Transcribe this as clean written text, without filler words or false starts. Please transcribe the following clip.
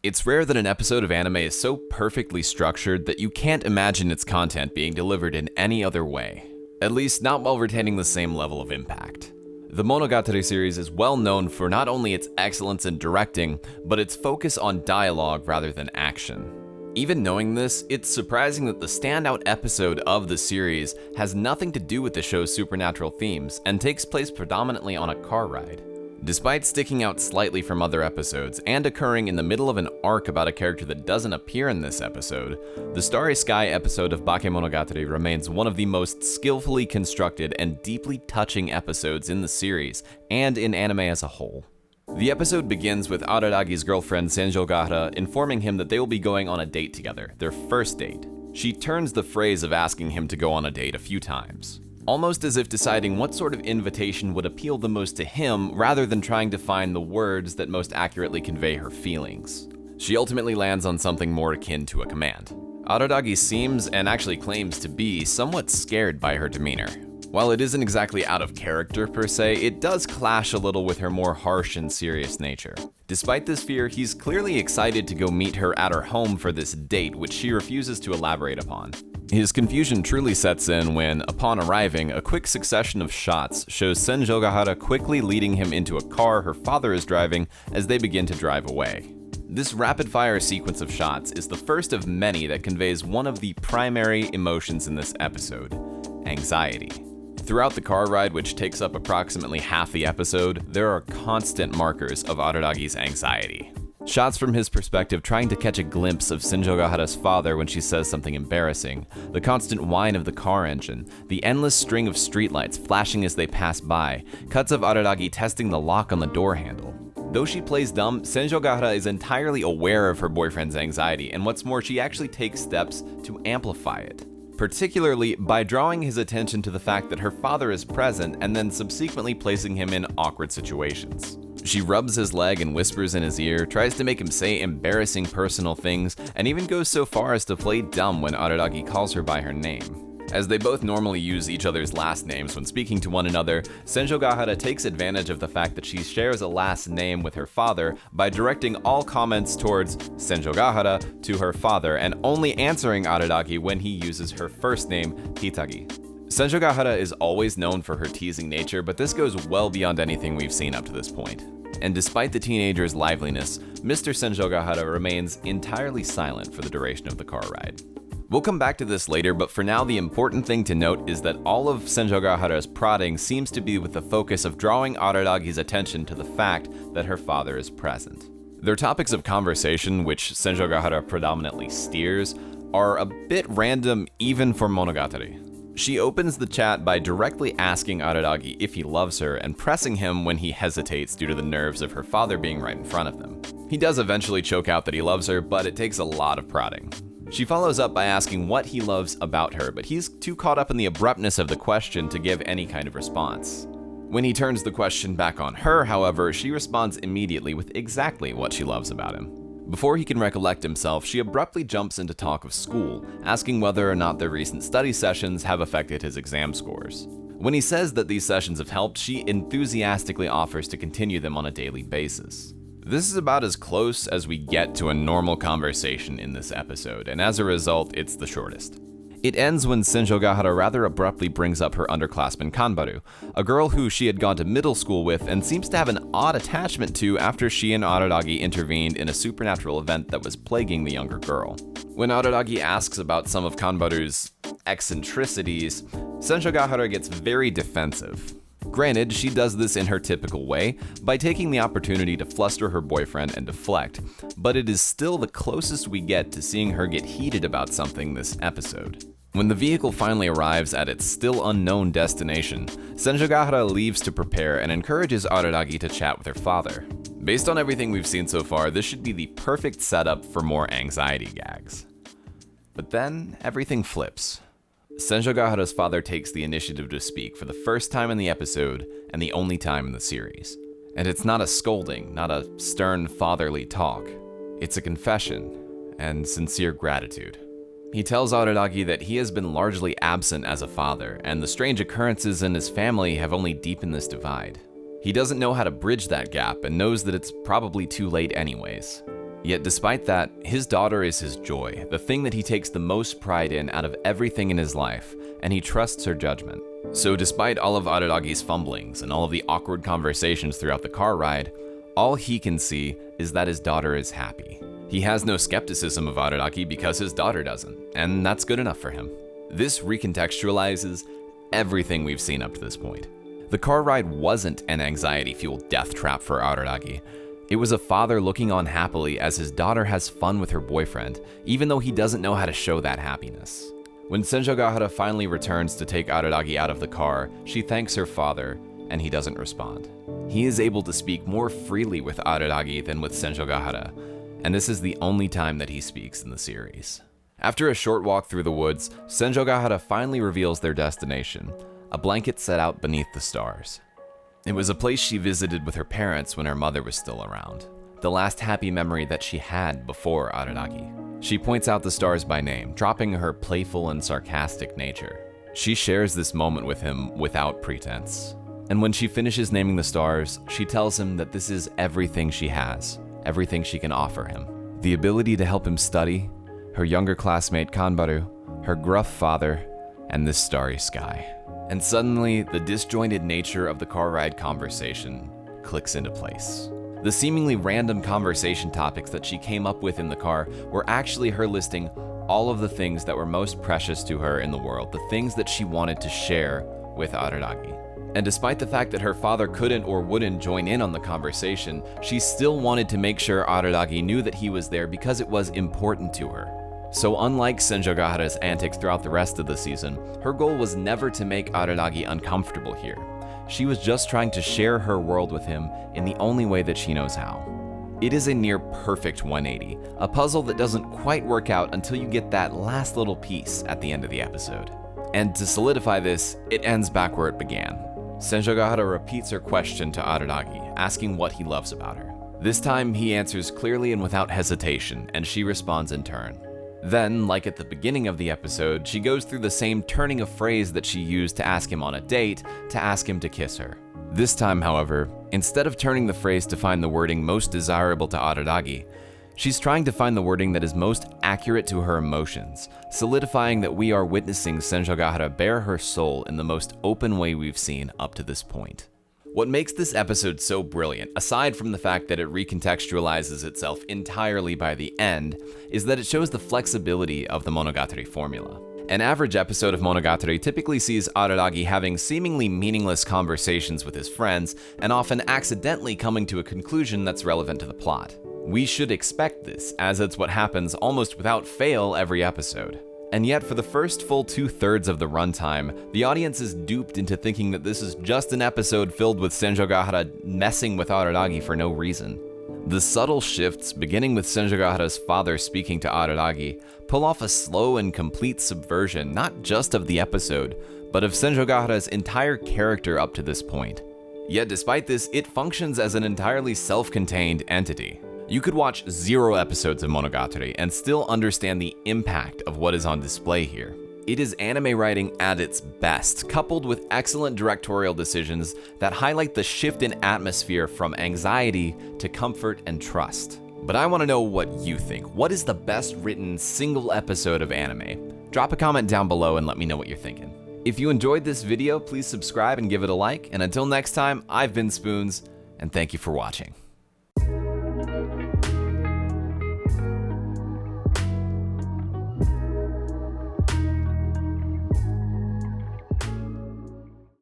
It's rare that an episode of anime is so perfectly structured that you can't imagine its content being delivered in any other way, at least not while retaining the same level of impact. The Monogatari series is well known for not only its excellence in directing, but its focus on dialogue rather than action. Even knowing this, it's surprising that the standout episode of the series has nothing to do with the show's supernatural themes and takes place predominantly on a car ride. Despite sticking out slightly from other episodes and occurring in the middle of an arc about a character that doesn't appear in this episode, the Starry Sky episode of Bakemonogatari remains one of the most skillfully constructed and deeply touching episodes in the series and in anime as a whole. The episode begins with Araragi's girlfriend Senjougahara informing him that they will be going on a date together, their first date. She turns the phrase of asking him to go on a date a few times, almost as if deciding what sort of invitation would appeal the most to him rather than trying to find the words that most accurately convey her feelings. She ultimately lands on something more akin to a command. Araragi seems, and actually claims to be, somewhat scared by her demeanor. While it isn't exactly out of character per se, it does clash a little with her more harsh and serious nature. Despite this fear, he's clearly excited to go meet her at her home for this date, which she refuses to elaborate upon. His confusion truly sets in when, upon arriving, a quick succession of shots shows Senjougahara quickly leading him into a car her father is driving as they begin to drive away. This rapid-fire sequence of shots is the first of many that conveys one of the primary emotions in this episode: anxiety. Throughout the car ride, which takes up approximately half the episode, there are constant markers of Araragi's anxiety. Shots from his perspective trying to catch a glimpse of Senjougahara's father when she says something embarrassing, the constant whine of the car engine, the endless string of streetlights flashing as they pass by, cuts of Araragi testing the lock on the door handle. Though she plays dumb, Senjougahara is entirely aware of her boyfriend's anxiety, and what's more, she actually takes steps to amplify it, particularly by drawing his attention to the fact that her father is present and then subsequently placing him in awkward situations. She rubs his leg and whispers in his ear, tries to make him say embarrassing personal things, and even goes so far as to play dumb when Araragi calls her by her name. As they both normally use each other's last names when speaking to one another, Senjougahara takes advantage of the fact that she shares a last name with her father by directing all comments towards Senjougahara to her father and only answering Araragi when he uses her first name, Hitagi. Senjougahara is always known for her teasing nature, but this goes well beyond anything we've seen up to this point. And despite the teenager's liveliness, Mr. Senjougahara remains entirely silent for the duration of the car ride. We'll come back to this later, but for now the important thing to note is that all of Senjougahara's prodding seems to be with the focus of drawing Araragi's attention to the fact that her father is present. Their topics of conversation, which Senjougahara predominantly steers, are a bit random even for Monogatari. She opens the chat by directly asking Araragi if he loves her and pressing him when he hesitates due to the nerves of her father being right in front of them. He does eventually choke out that he loves her, but it takes a lot of prodding. She follows up by asking what he loves about her, but he's too caught up in the abruptness of the question to give any kind of response. When he turns the question back on her, however, she responds immediately with exactly what she loves about him. Before he can recollect himself, she abruptly jumps into talk of school, asking whether or not their recent study sessions have affected his exam scores. When he says that these sessions have helped, she enthusiastically offers to continue them on a daily basis. This is about as close as we get to a normal conversation in this episode, and as a result, it's the shortest. It ends when Senjougahara rather abruptly brings up her underclassman Kanbaru, a girl who she had gone to middle school with and seems to have an odd attachment to after she and Araragi intervened in a supernatural event that was plaguing the younger girl. When Araragi asks about some of Kanbaru's eccentricities, Senjougahara gets very defensive. Granted, she does this in her typical way, by taking the opportunity to fluster her boyfriend and deflect, but it is still the closest we get to seeing her get heated about something this episode. When the vehicle finally arrives at its still unknown destination, Senjougahara leaves to prepare and encourages Araragi to chat with her father. Based on everything we've seen so far, this should be the perfect setup for more anxiety gags. But then, everything flips. Senjougahara's father takes the initiative to speak for the first time in the episode and the only time in the series. And it's not a scolding, not a stern fatherly talk. It's a confession and sincere gratitude. He tells Araragi that he has been largely absent as a father, and the strange occurrences in his family have only deepened this divide. He doesn't know how to bridge that gap and knows that it's probably too late anyways. Yet despite that, his daughter is his joy, the thing that he takes the most pride in out of everything in his life, and he trusts her judgment. So despite all of Araragi's fumblings and all of the awkward conversations throughout the car ride, all he can see is that his daughter is happy. He has no skepticism of Araragi because his daughter doesn't, and that's good enough for him. This recontextualizes everything we've seen up to this point. The car ride wasn't an anxiety-fueled death trap for Araragi. It was a father looking on happily as his daughter has fun with her boyfriend, even though he doesn't know how to show that happiness. When Senjougahara finally returns to take Araragi out of the car, she thanks her father, and he doesn't respond. He is able to speak more freely with Araragi than with Senjougahara, and this is the only time that he speaks in the series. After a short walk through the woods, Senjougahara finally reveals their destination, a blanket set out beneath the stars. It was a place she visited with her parents when her mother was still around, the last happy memory that she had before Araragi. She points out the stars by name, dropping her playful and sarcastic nature. She shares this moment with him without pretense. And when she finishes naming the stars, she tells him that this is everything she has, everything she can offer him. The ability to help him study, her younger classmate Kanbaru, her gruff father, and this starry sky. And suddenly, the disjointed nature of the car ride conversation clicks into place. The seemingly random conversation topics that she came up with in the car were actually her listing all of the things that were most precious to her in the world, the things that she wanted to share with Araragi. And despite the fact that her father couldn't or wouldn't join in on the conversation, she still wanted to make sure Araragi knew that he was there because it was important to her. So unlike Senjougahara's antics throughout the rest of the season, her goal was never to make Araragi uncomfortable here. She was just trying to share her world with him in the only way that she knows how. It is a near perfect 180, a puzzle that doesn't quite work out until you get that last little piece at the end of the episode. And to solidify this, it ends back where it began. Senjougahara repeats her question to Araragi, asking what he loves about her. This time, he answers clearly and without hesitation, and she responds in turn. Then, like at the beginning of the episode, she goes through the same turning of phrase that she used to ask him on a date, to ask him to kiss her. This time, however, instead of turning the phrase to find the wording most desirable to Araragi, she's trying to find the wording that is most accurate to her emotions, solidifying that we are witnessing Senjougahara bare her soul in the most open way we've seen up to this point. What makes this episode so brilliant, aside from the fact that it recontextualizes itself entirely by the end, is that it shows the flexibility of the Monogatari formula. An average episode of Monogatari typically sees Araragi having seemingly meaningless conversations with his friends, and often accidentally coming to a conclusion that's relevant to the plot. We should expect this, as it's what happens almost without fail every episode. And yet, for the first full 2/3 of the runtime, the audience is duped into thinking that this is just an episode filled with Senjougahara messing with Araragi for no reason. The subtle shifts, beginning with Senjougahara's father speaking to Araragi, pull off a slow and complete subversion not just of the episode, but of Senjougahara's entire character up to this point. Yet despite this, it functions as an entirely self-contained entity. You could watch 0 episodes of Monogatari and still understand the impact of what is on display here. It is anime writing at its best, coupled with excellent directorial decisions that highlight the shift in atmosphere from anxiety to comfort and trust. But I want to know what you think. What is the best written single episode of anime? Drop a comment down below and let me know what you're thinking. If you enjoyed this video, please subscribe and give it a like. And until next time, I've been Spoons, and thank you for watching.